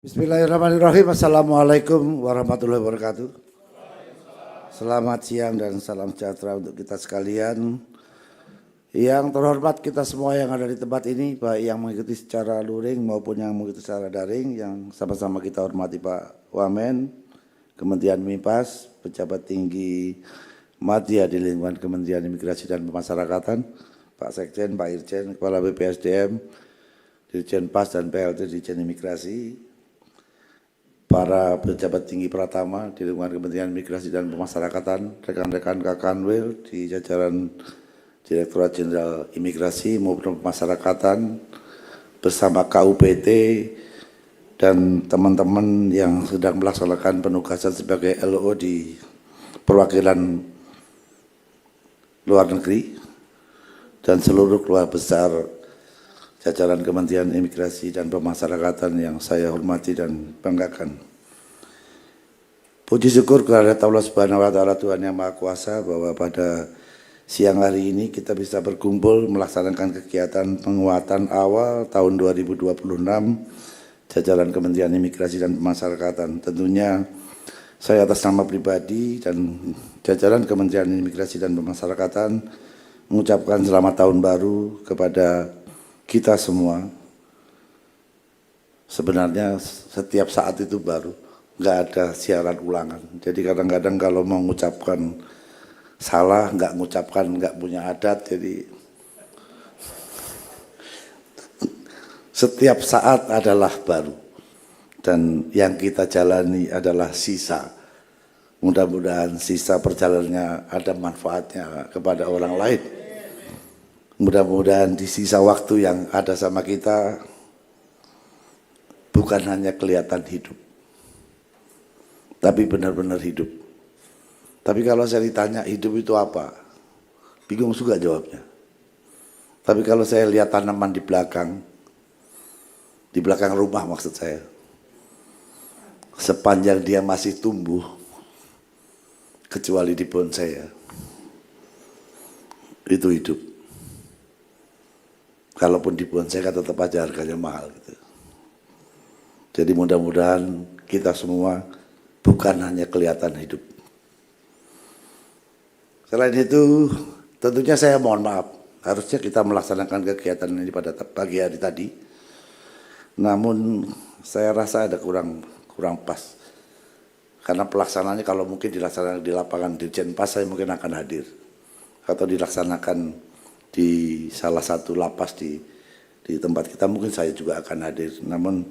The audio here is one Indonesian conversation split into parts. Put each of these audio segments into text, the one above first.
Bismillahirrahmanirrahim. Assalamualaikum warahmatullahi wabarakatuh. Selamat siang dan salam sejahtera untuk kita sekalian. Yang terhormat kita semua yang ada di tempat ini, baik yang mengikuti secara luring maupun yang mengikuti secara daring, yang sama-sama kita hormati Pak Wamen, Kementerian MIPAS, pejabat tinggi Madya di lingkungan Kementerian Imigrasi dan Pemasyarakatan, Pak Sekjen, Pak Irjen, Kepala BPSDM, Dirjen PAS dan PLT Dirjen Imigrasi, para pejabat tinggi Pratama di lingkungan Kementerian Imigrasi dan Pemasyarakatan, rekan-rekan Kakanwil di jajaran Direktorat Jenderal Imigrasi maupun Pemasyarakatan, bersama KUPT dan teman-teman yang sedang melaksanakan penugasan sebagai LO di perwakilan luar negeri, dan seluruh keluarga besar jajaran Kementerian Imigrasi dan Pemasyarakatan yang saya hormati dan banggakan. Puji syukur kepada Allah Subhanahu wa Ta'ala, Tuhan Yang Maha Kuasa, bahwa pada siang hari ini kita bisa berkumpul melaksanakan kegiatan penguatan awal tahun 2026 jajaran Kementerian Imigrasi dan Pemasyarakatan. Tentunya saya atas nama pribadi dan jajaran Kementerian Imigrasi dan Pemasyarakatan mengucapkan selamat tahun baru kepada kita semua. Sebenarnya setiap saat itu baru, nggak ada siaran ulangan. Jadi kadang-kadang kalau mau mengucapkan salah, nggak mengucapkan, nggak punya adat. Jadi setiap saat adalah baru, dan yang kita jalani adalah sisa. Mudah-mudahan sisa perjalanannya ada manfaatnya kepada orang lain. Mudah-mudahan di sisa waktu yang ada sama kita bukan hanya kelihatan hidup, tapi benar-benar hidup. Tapi kalau saya ditanya hidup itu apa, bingung juga jawabnya. Tapi kalau saya lihat tanaman di belakang rumah maksud saya, sepanjang dia masih tumbuh, kecuali di bonsai ya, itu hidup. Kalaupun di bonsai kan tetap aja harganya mahal gitu. Jadi mudah-mudahan kita semua bukan hanya kelihatan hidup. Selain itu, tentunya saya mohon maaf, harusnya kita melaksanakan kegiatan ini pada pagi hari tadi. Namun saya rasa ada kurang pas. Karena pelaksanaannya kalau mungkin dilaksanakan di lapangan Dirjen PAS, saya mungkin akan hadir. Atau dilaksanakan di salah satu lapas di tempat kita, mungkin saya juga akan hadir. Namun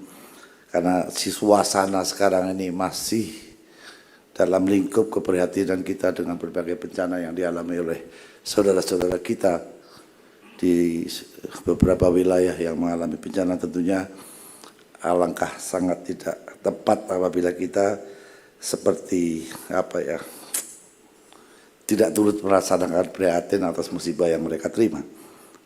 karena suasana sekarang ini masih dalam lingkup keprihatinan kita dengan berbagai bencana yang dialami oleh saudara-saudara kita di beberapa wilayah yang mengalami bencana, tentunya alangkah sangat tidak tepat apabila kita seperti tidak turut merasakan prihatin atas musibah yang mereka terima.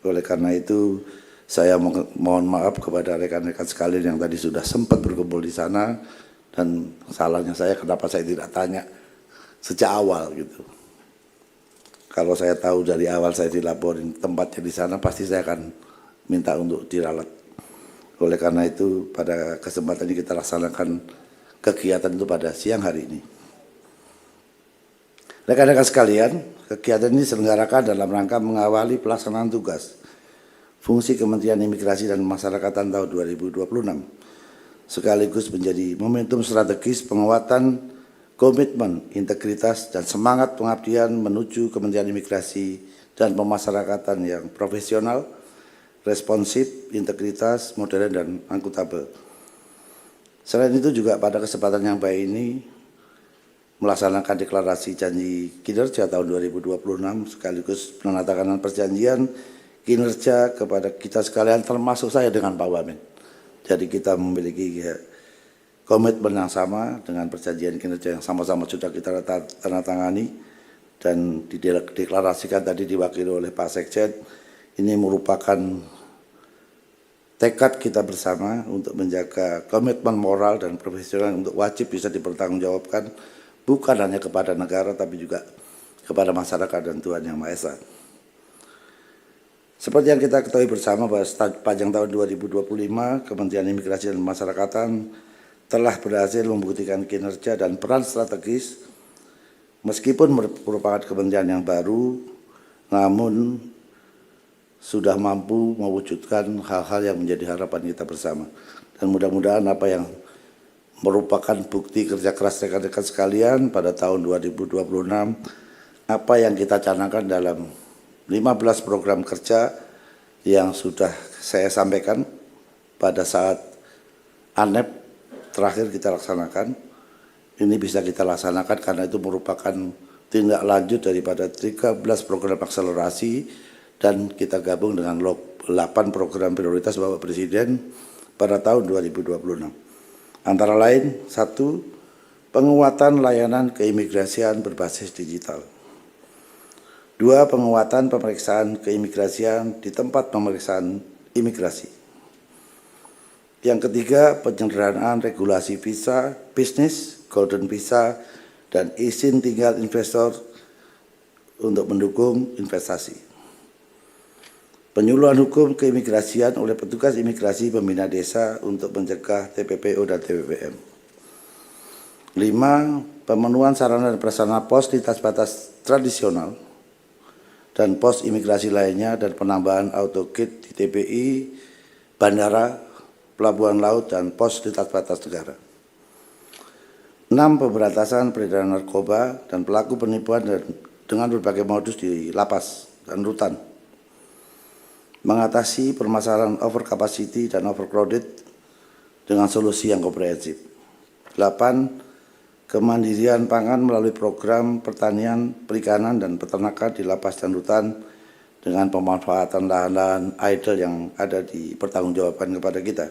Oleh karena itu, saya mohon maaf kepada rekan-rekan sekalian yang tadi sudah sempat berkumpul di sana, dan salahnya saya kenapa saya tidak tanya sejak awal gitu. Kalau saya tahu dari awal saya dilaporin tempatnya di sana, pasti saya akan minta untuk diralat. Oleh karena itu, pada kesempatan ini kita laksanakan kegiatan itu pada siang hari ini. Rekan-rekan sekalian, kegiatan ini diselenggarakan dalam rangka mengawali pelaksanaan tugas fungsi Kementerian Imigrasi dan Pemasyarakatan tahun 2026, sekaligus menjadi momentum strategis penguatan komitmen, integritas, dan semangat pengabdian menuju Kementerian Imigrasi dan Pemasyarakatan yang profesional, responsif, integritas, modern, dan akuntabel. Selain itu juga pada kesempatan yang baik ini, melaksanakan deklarasi janji kinerja tahun 2026 sekaligus penandatanganan perjanjian kinerja kepada kita sekalian, termasuk saya dengan Pak Wamen. Jadi kita memiliki komitmen yang sama dengan perjanjian kinerja yang sama-sama sudah kita tandatangani dan dideklarasikan tadi diwakili oleh Pak Sekjen. Ini merupakan tekad kita bersama untuk menjaga komitmen moral dan profesional untuk wajib bisa dipertanggungjawabkan, bukan hanya kepada negara tapi juga kepada masyarakat dan Tuhan Yang Maha Esa. Seperti yang kita ketahui bersama bahwa sepanjang tahun 2025 Kementerian Imigrasi dan Pemasyarakatan telah berhasil membuktikan kinerja dan peran strategis meskipun merupakan kementerian yang baru, namun sudah mampu mewujudkan hal-hal yang menjadi harapan kita bersama. Dan mudah-mudahan apa yang merupakan bukti kerja keras rekan-rekan sekalian pada tahun 2026, apa yang kita canangkan dalam 15 program kerja yang sudah saya sampaikan pada saat ANEP terakhir kita laksanakan, ini bisa kita laksanakan karena itu merupakan tindak lanjut daripada 13 program akselerasi dan kita gabung dengan 8 program prioritas Bapak Presiden pada tahun 2026. Antara lain, 1, penguatan layanan keimigrasian berbasis digital. 2, penguatan pemeriksaan keimigrasian di tempat pemeriksaan imigrasi. Yang ketiga, penyederhanaan regulasi visa, bisnis, golden visa, dan izin tinggal investor untuk mendukung investasi. Penyuluhan hukum keimigrasian oleh petugas imigrasi pembina desa untuk mencegah TPPO dan TPPM. 5, pemenuhan sarana dan prasarana pos lintas batas tradisional dan pos imigrasi lainnya dan penambahan autogate di TPI, bandara, pelabuhan laut, dan pos lintas batas negara. 6, pemberantasan peredaran narkoba dan pelaku penipuan dengan berbagai modus di lapas dan rutan. Mengatasi permasalahan overcapacity dan overcrowded dengan solusi yang komprehensif. 8, kemandirian pangan melalui program pertanian, perikanan, dan peternakan di lapas dan rutan dengan pemanfaatan lahan-lahan idle yang ada di pertanggungjawaban kepada kita.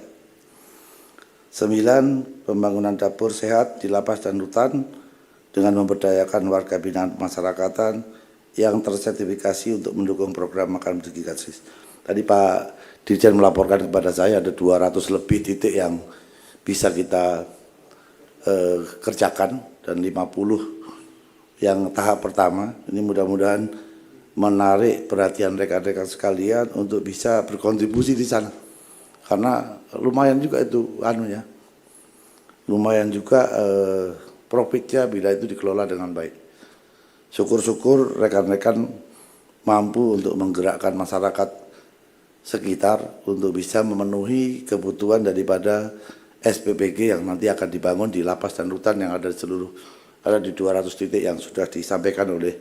9, pembangunan dapur sehat di lapas dan rutan dengan memberdayakan warga binaan pemasyarakatan yang tersertifikasi untuk mendukung program makan bergizi gratis. Tadi Pak Dirjen melaporkan kepada saya ada 200 lebih titik yang bisa kita kerjakan dan 50 yang tahap pertama. Ini mudah-mudahan menarik perhatian rekan-rekan sekalian untuk bisa berkontribusi di sana. Karena lumayan juga itu lumayan juga profitnya bila itu dikelola dengan baik. Syukur-syukur rekan-rekan mampu untuk menggerakkan masyarakat sekitar untuk bisa memenuhi kebutuhan daripada SPPG yang nanti akan dibangun di lapas dan rutan yang ada di 200 titik yang sudah disampaikan oleh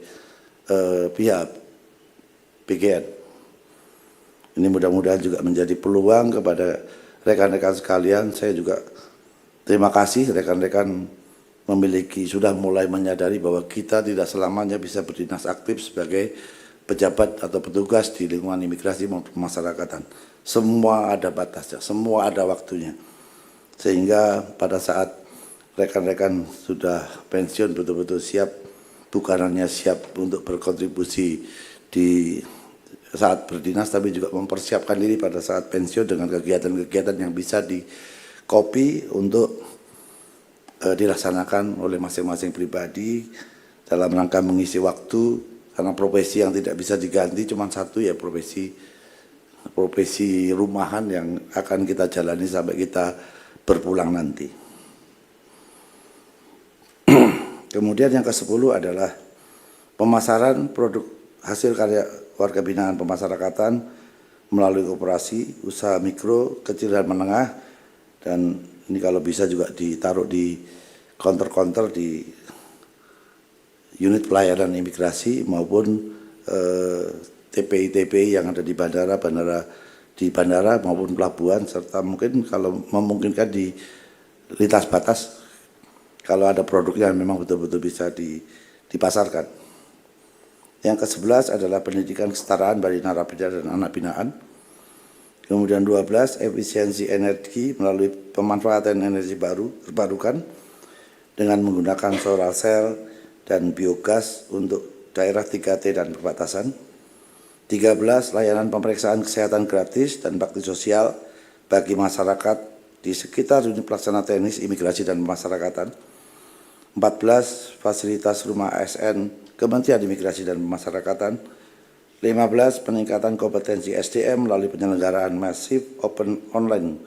pihak PGN. Ini mudah-mudahan juga menjadi peluang kepada rekan-rekan sekalian. Saya juga terima kasih rekan-rekan sudah mulai menyadari bahwa kita tidak selamanya bisa berdinas aktif sebagai pejabat atau petugas di lingkungan imigrasi maupun pemasyarakatan. Semua ada batasnya, semua ada waktunya. Sehingga pada saat rekan-rekan sudah pensiun betul-betul siap, bukan hanya siap untuk berkontribusi di saat berdinas, tapi juga mempersiapkan diri pada saat pensiun dengan kegiatan-kegiatan yang bisa di-copy untuk dilaksanakan oleh masing-masing pribadi dalam rangka mengisi waktu. Karena profesi yang tidak bisa diganti cuma satu, ya profesi rumahan yang akan kita jalani sampai kita berpulang nanti. Kemudian yang ke-10 adalah pemasaran produk hasil karya warga binaan pemasyarakatan melalui koperasi, usaha mikro, kecil dan menengah, dan ini kalau bisa juga ditaruh di counter-counter di unit pelayanan imigrasi maupun TPI yang ada di bandara maupun pelabuhan, serta mungkin kalau memungkinkan di lintas batas kalau ada produk yang memang betul-betul bisa dipasarkan. Yang ke-11 adalah pendidikan kesetaraan bagi narapidana dan anak binaan. Kemudian 12, efisiensi energi melalui pemanfaatan energi terbarukan dengan menggunakan solar cell dan biogas untuk daerah 3T dan perbatasan. 13, layanan pemeriksaan kesehatan gratis dan bakti sosial bagi masyarakat di sekitar unit pelaksana teknis imigrasi dan pemasyarakatan. 14, fasilitas rumah ASN Kementerian Imigrasi dan Pemasyarakatan. 15, peningkatan kompetensi SDM melalui penyelenggaraan masif open online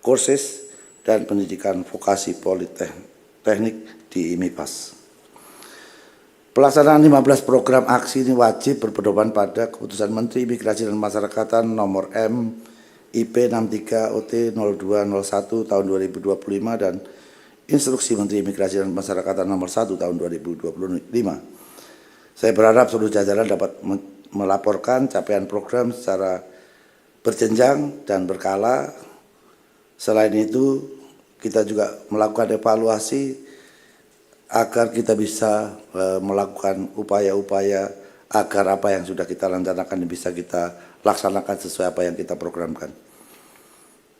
courses dan Pendidikan Vokasi Politeknik di IMIPAS. Pelaksanaan 15 program aksi ini wajib berpedoman pada Keputusan Menteri Imigrasi dan Masyarakatan nomor M IP 63 OT 0201 tahun 2025 dan Instruksi Menteri Imigrasi dan Masyarakatan nomor 1 tahun 2025. Saya berharap seluruh jajaran dapat melaporkan capaian program secara berjenjang dan berkala. Selain itu, kita juga melakukan evaluasi agar kita bisa melakukan upaya-upaya agar apa yang sudah kita rencanakan bisa kita laksanakan sesuai apa yang kita programkan.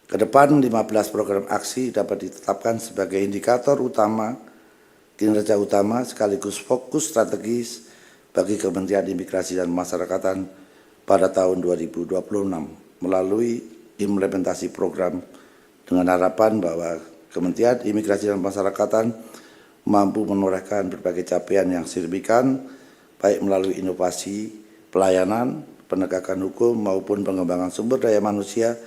Ke depan 15 program aksi dapat ditetapkan sebagai indikator utama, kinerja utama sekaligus fokus strategis bagi Kementerian Imigrasi dan Masyarakatan pada tahun 2026 melalui implementasi program dengan harapan bahwa Kementerian Imigrasi dan Masyarakatan mampu menorehkan berbagai capaian yang signifikan baik melalui inovasi, pelayanan, penegakan hukum maupun pengembangan sumber daya manusia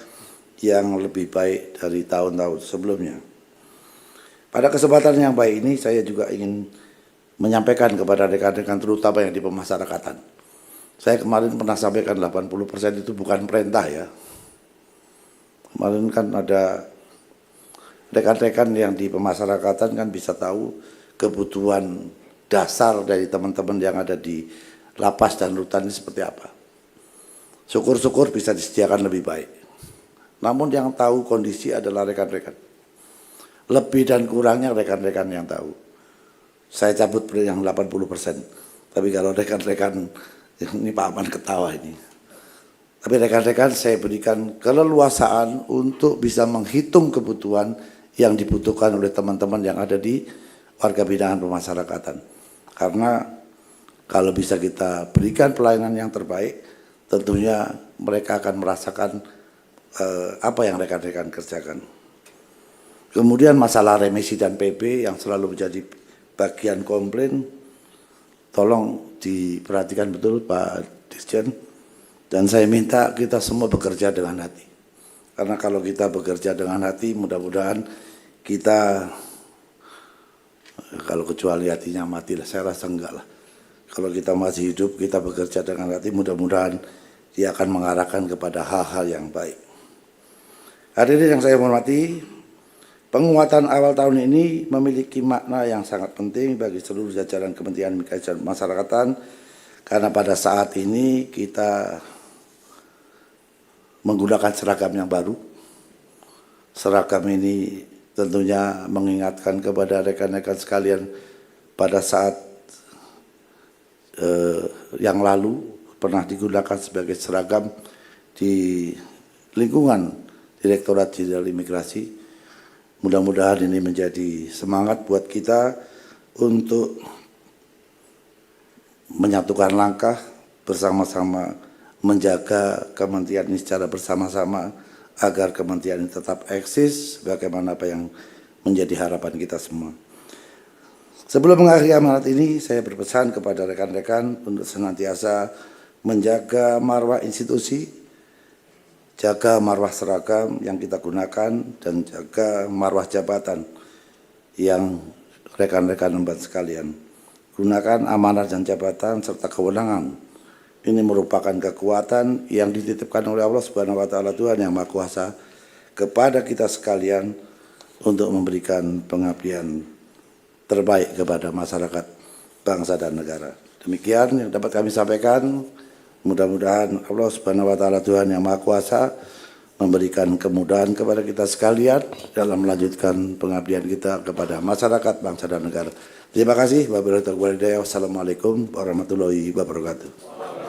yang lebih baik dari tahun-tahun sebelumnya. Pada kesempatan yang baik ini saya juga ingin menyampaikan kepada rekan-rekan terutama yang di pemasyarakatan. Saya kemarin pernah sampaikan 80% itu bukan perintah ya. Kemarin kan ada rekan-rekan yang di pemasyarakatan kan bisa tahu kebutuhan dasar dari teman-teman yang ada di lapas dan rutan ini seperti apa. Syukur-syukur bisa disediakan lebih baik. Namun yang tahu kondisi adalah rekan-rekan. Lebih dan kurangnya rekan-rekan yang tahu. Saya cabut yang 80%. Tapi kalau rekan-rekan, ini Pak Aman ketawa ini. Tapi rekan-rekan saya berikan keleluasaan untuk bisa menghitung kebutuhan yang dibutuhkan oleh teman-teman yang ada di warga binaan pemasyarakatan. Karena kalau bisa kita berikan pelayanan yang terbaik, tentunya mereka akan merasakan apa yang rekan-rekan kerjakan. Kemudian masalah remisi dan PB yang selalu menjadi bagian komplain, tolong diperhatikan betul Pak Dirjen. Dan saya minta kita semua bekerja dengan hati. Karena kalau kita bekerja dengan hati, mudah-mudahan kita, kalau kecuali hatinya mati lah, saya rasa enggak lah. Kalau kita masih hidup, kita bekerja dengan hati, mudah-mudahan dia akan mengarahkan kepada hal-hal yang baik. Hadirin yang saya hormati, penguatan awal tahun ini memiliki makna yang sangat penting bagi seluruh jajaran Kementerian Imigrasi dan Masyarakatan karena pada saat ini kita menggunakan seragam yang baru. Seragam ini tentunya mengingatkan kepada rekan-rekan sekalian pada saat yang lalu pernah digunakan sebagai seragam di lingkungan Direktorat Jenderal Imigrasi. Mudah-mudahan ini menjadi semangat buat kita untuk menyatukan langkah bersama-sama menjaga kementerian ini secara bersama-sama agar kementerian ini tetap eksis bagaimana apa yang menjadi harapan kita semua. Sebelum mengakhiri amanat ini, saya berpesan kepada rekan-rekan untuk senantiasa menjaga marwah institusi, jaga marwah seragam yang kita gunakan, dan jaga marwah jabatan yang rekan-rekan embat sekalian. Gunakan amanat dan jabatan serta kewenangan. Ini merupakan kekuatan yang dititipkan oleh Allah Subhanahu wa Ta'ala, Tuhan yang Maha Kuasa, kepada kita sekalian untuk memberikan pengabdian terbaik kepada masyarakat, bangsa dan negara. Demikian yang dapat kami sampaikan. Mudah-mudahan Allah Subhanahu wa Ta'ala, Tuhan yang Maha Kuasa, memberikan kemudahan kepada kita sekalian dalam melanjutkan pengabdian kita kepada masyarakat, bangsa dan negara. Terima kasih. Wassalamualaikum warahmatullahi wabarakatuh.